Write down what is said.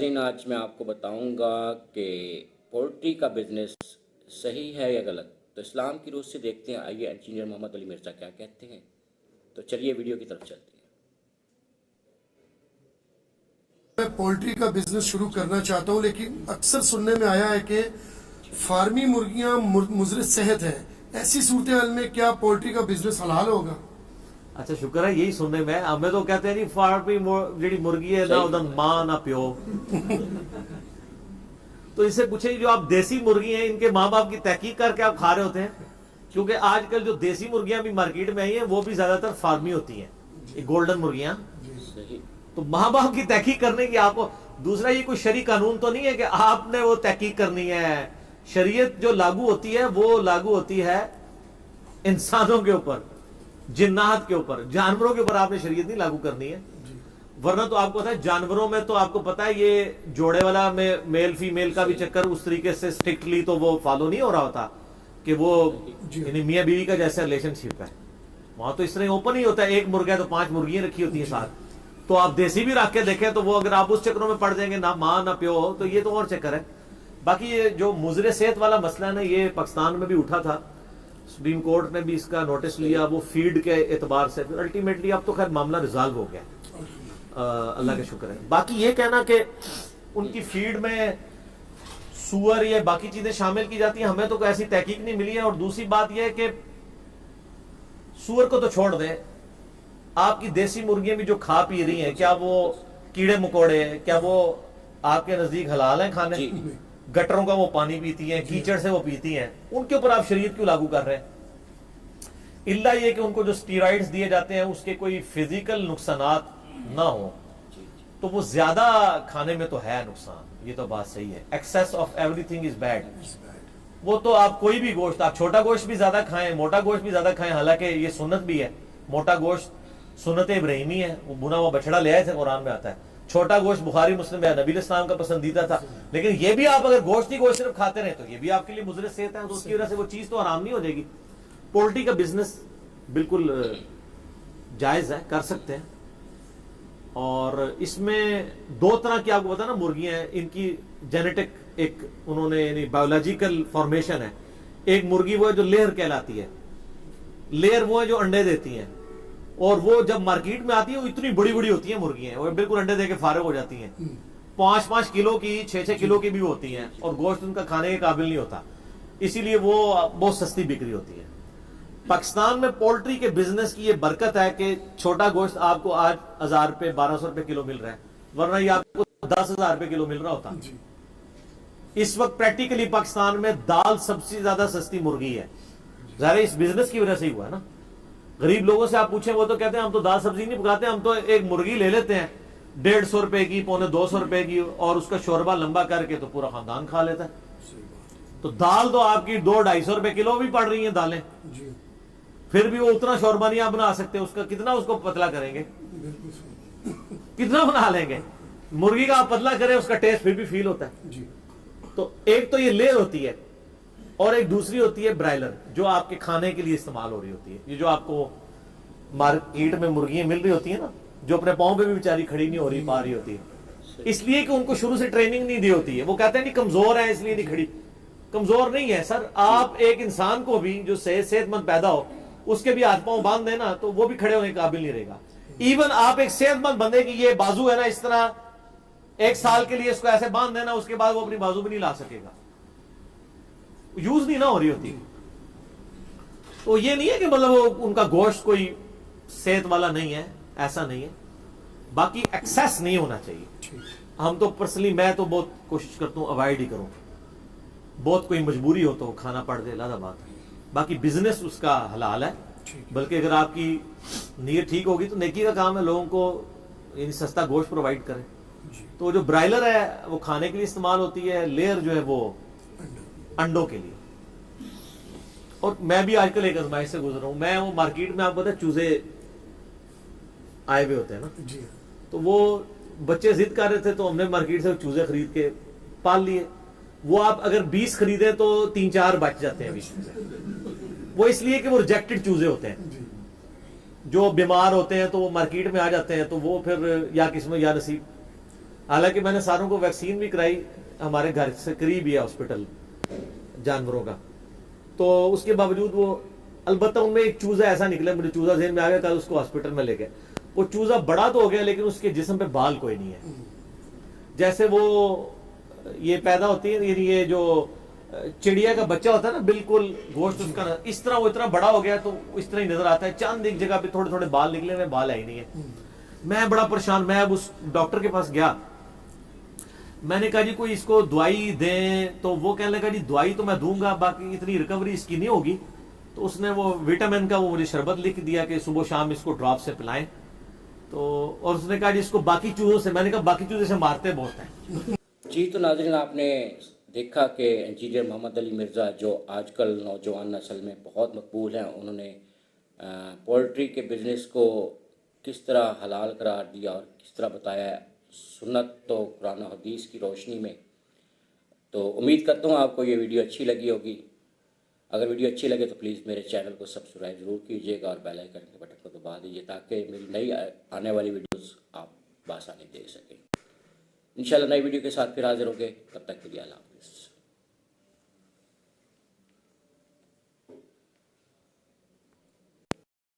आज मैं आपको बताऊंगा कि पोल्ट्री का बिजनेस सही है या गलत। तो इस्लाम की रूह से देखते हैं, आइए इंजीनियर मोहम्मद अली मिर्ज़ा क्या कहते हैं। तो चलिए वीडियो की तरफ चलते हैं। मैं पोल्ट्री का बिजनेस शुरू करना चाहता हूं, लेकिन अक्सर सुनने में आया है कि फार्मी मुर्गियां मुज़र सेहत है। ऐसी सूरत हाल में क्या पोल्ट्री का बिजनेस हलाल होगा? अच्छा, शुक्र है यही सुनने में। हमें तो कहते हैं नहीं फार्मी जी मुर्गी है ना उधर मां ना प्यो। तो इससे पूछे जो आप देसी मुर्गी हैं इनके माँ बाप की तहकीक करके आप खा रहे होते हैं, क्योंकि आजकल जो देसी मुर्गियां भी मार्केट में आई हैं वो भी ज्यादातर फार्मी होती हैं, ये गोल्डन मुर्गियां। तो माँ बाप की तहकीक करने की आपको दूसरा ये कोई शरी कानून तो नहीं है कि आपने वो तहकीक करनी है। शरीयत जो लागू होती है वो लागू होती है इंसानों के ऊपर, जिन्नात के ऊपर, जानवरों के ऊपर आपने शरीयत नहीं लागू करनी है। वरना तो आपको पता है जानवरों में तो आपको पता है ये जोड़े वाला मेल फीमेल का भी चक्कर उस तरीके से स्ट्रिक्टली तो वो फॉलो नहीं हो रहा होता कि वो मियां बीवी का जैसा रिलेशनशिप है। वहां तो इस तरह ओपन ही होता है, एक मुर्गा है तो 5 मुर्गियां रखी होती है साथ। तो आप देसी भी रख के देखें तो वो अगर आप उस चक्करों में पड़ जाएंगे, ना माँ ना प्यो, तो ये तो और चक्कर है। बाकी ये जो मुजरे सेहत वाला मसला है ना, ये पाकिस्तान में भी उठा था, सुप्रीम कोर्ट ने भी इसका नोटिस लिया, वो फीड के एतबार से फिर अल्टीमेटली अब तो खैर मामला रिजॉल्व हो गया, अल्लाह का शुक्र है। बाकी ये कहना कि उनकी फीड में सुअर या बाकी चीजें शामिल की जाती हैं, हमें तो कोई ऐसी तहकीक नहीं मिली है। और दूसरी बात यह है कि सुअर को तो छोड़ दें, आपकी देसी मुर्गियां भी जो खा पी रही हैं, क्या वो कीड़े मकोड़े, क्या वो आपके नजदीक हलाल हैं खाने? गटरों का वो पानी पीती हैं, कीचड़ से वो पीती हैं, उनके ऊपर आप शरीयत क्यों लागू कर रहे हैं? इल्ला ये कि उनको जो स्टीरॉइड्स दिए जाते हैं उसके कोई फिजिकल नुकसानात ना हो, तो वो ज्यादा खाने में तो है नुकसान, ये तो बात सही है। Excess of everything is bad. वो तो आप कोई भी गोश्त, आप छोटा गोश्त भी ज्यादा खाएं, मोटा गोश्त भी ज्यादा खाएं, हालांकि ये सुन्नत भी है। मोटा गोश्त सुन्नत इब्राहिमी है, वो बुना हुआ बछड़ा ले आए थे, कुरान में आता है। छोटा गोश्त बुखारी मुस्लिम है, नबी इस्लाम का पसंदीदा था। लेकिन ये भी आप अगर गोश्त ही गोश्त सिर्फ खाते रहे तो ये भी आपके लिए मुजर सेहत है, तो उसकी वजह से वो चीज तो आराम नहीं हो जाएगी। पोल्ट्री का बिजनेस बिल्कुल जायज है, कर सकते हैं। और इसमें 2 तरह की आपको पता ना मुर्गियां हैं, इनकी जेनेटिक एक उन्होंने यानी बायोलॉजिकल फॉर्मेशन है। एक मुर्गी वो है जो लेयर कहलाती है, लेयर वो है जो अंडे देती हैं, और वो जब मार्केट में आती है वो इतनी बड़ी बड़ी होती हैं मुर्गियां, वो बिल्कुल अंडे देके फारिग हो जाती हैं। 5-5 किलो की, 6-6 किलो की भी होती हैं, और गोश्त उनका खाने के काबिल नहीं होता, इसीलिए वो बहुत सस्ती बिक्री होती है। पाकिस्तान में पोल्ट्री के बिजनेस की ये बरकत है कि छोटा गोश्त आपको आज 1000 रुपए 1200 रुपए किलो मिल रहा है, वरना ये आपको 10,000 रुपए किलो मिल रहा होता। इस वक्त प्रैक्टिकली पाकिस्तान में दाल सबसे ज्यादा सस्ती मुर्गी है। ज़ाहिर इस बिजनेस की वजह से ही हुआ है ना। गरीब लोगों से आप पूछें वो तो कहते हैं हम तो दाल सब्जी नहीं पकाते, हम तो एक मुर्गी ले लेते हैं 150 रुपए की, 250 रुपए की, और उसका शोरबा लंबा करके तो पूरा खानदान खा लेता है। तो दाल तो आपकी 200-250 रुपए किलो भी पड़ रही है दालें, फिर भी वो उतना शोरबा नहीं आप बना सकते। उसका कितना उसको पतला करेंगे, कितना बना लेंगे? मुर्गी का आप पतला करें उसका टेस्ट फिर भी फील होता है। तो एक तो ये लेयर होती है, और एक दूसरी होती है ब्रायलर, जो आपके खाने के लिए इस्तेमाल हो रही होती है। ये जो आपको मार्केट में मुर्गियां मिल रही होती है ना, जो अपने पांव पे भी बेचारी खड़ी नहीं हो रही पा रही होती है, इसलिए कि उनको शुरू से ट्रेनिंग नहीं दी होती है। वो कहते हैं नहीं कमजोर है इसलिए नहीं खड़ी। कमजोर नहीं है सर, आप एक इंसान को भी जो सेहतमंद पैदा हो उसके भी हाथ पांव बांध देना तो वो भी खड़े होने के काबिल नहीं रहेगा। इवन आप एक सेहतमंद बंदे की ये बाजू है ना, इस तरह 1 साल के लिए इसको ऐसे बांध देना, उसके बाद वो अपनी बाजू भी नहीं ला सकेगा, यूज नहीं ना हो रही होती। तो ये नहीं है कि मतलब वो उनका गोश्त कोई सेहत वाला नहीं है, ऐसा नहीं है। बाकी एक्सेस नहीं होना चाहिए। हम तो पर्सनली मैं तो बहुत कोशिश करता हूं अवॉइड ही करूं, बहुत कोई मजबूरी हो तो खाना पड़ जाए, अलग बात है। बाकी बिजनेस उसका हलाल है, बल्कि अगर आपकी नीयत ठीक होगी तो नेकी का काम है लोगों को इन सस्ता गोश्त प्रोवाइड करें। तो जो ब्रायलर है वो खाने के लिए इस्तेमाल होती है, लेयर जो है वो अंडों के लिए। और मैं भी आजकल एक आजमाइश से गुजर रहा हूं। मैं वो मार्केट में आपको पता है चूजे आए हुए होते हैं ना, तो वो बच्चे जिद कर रहे थे तो हमने मार्केट से चूजे खरीद के पाल लिए। वो आप अगर 20 खरीदे तो 3-4 बच जाते हैं 20 में। वो इसलिए कि वो रिजेक्टेड चूजे होते हैं, जो बीमार होते हैं तो वो मार्केट में आ जाते हैं, तो वो फिर या किस्मत या नसीब। حالانکہ میں نے ساروں کو ویکسین بھی کرائی, ہمارے گھر سے قریب ہی ہے ہاسپٹل جانوروں کا, تو اس کے باوجود وہ, البتہ ان میں ایک چوزا ایسا نکلا, مجھے چوزا ذہن میں آ گیا, کل اس کو ہاسپٹل میں لے گئے. وہ چوزا بڑا تو ہو گیا لیکن اس کے جسم پہ بال کوئی نہیں ہے. جیسے وہ یہ پیدا ہوتی ہے, یعنی یہ جو چڑیا کا بچہ ہوتا ہے نا, بالکل گوشت اس کا اس طرح, وہ اتنا بڑا ہو گیا تو اس طرح ہی نظر آتا ہے. چاند ایک جگہ پہ تھوڑے تھوڑے بال نکلے ہوئے, بال ہے ہی نہیں ہے. میں بڑا پریشان, میں اب اس ڈاکٹر کے پاس گیا, میں نے کہا جی کوئی اس کو دوائی دیں, تو وہ کہنے لگا جی دوائی تو میں دوں گا, باقی اتنی ریکوری اس کی نہیں ہوگی. تو اس نے وہ وٹامن کا وہ مجھے شربت لکھ دیا کہ صبح شام اس کو ڈراپ سے پلائیں. تو اور اس نے کہا جی اس کو باقی چوزوں سے, میں نے کہا باقی چوزوں سے مارتے بہت ہیں. جی تو ناظرین, آپ نے دیکھا کہ انجینئر محمد علی مرزا جو آج کل نوجوان نسل میں بہت مقبول ہیں, انہوں نے پولٹری کے بزنس کو کس طرح حلال قرار دیا اور کس طرح بتایا ہے سنت تو قرآن و حدیث کی روشنی میں. تو امید کرتا ہوں آپ کو یہ ویڈیو اچھی لگی ہوگی. اگر ویڈیو اچھی لگے تو پلیز میرے چینل کو سبسکرائب ضرور کیجیے گا اور بیل آئیکن کے بٹن کو دبا دیجیے تاکہ میری نئی آنے والی ویڈیوز آپ بآسانی دیکھ سکیں. انشاءاللہ نئی ویڈیو کے ساتھ پھر حاضر ہوں گے, تب تک کے لیے اللہ حافظ.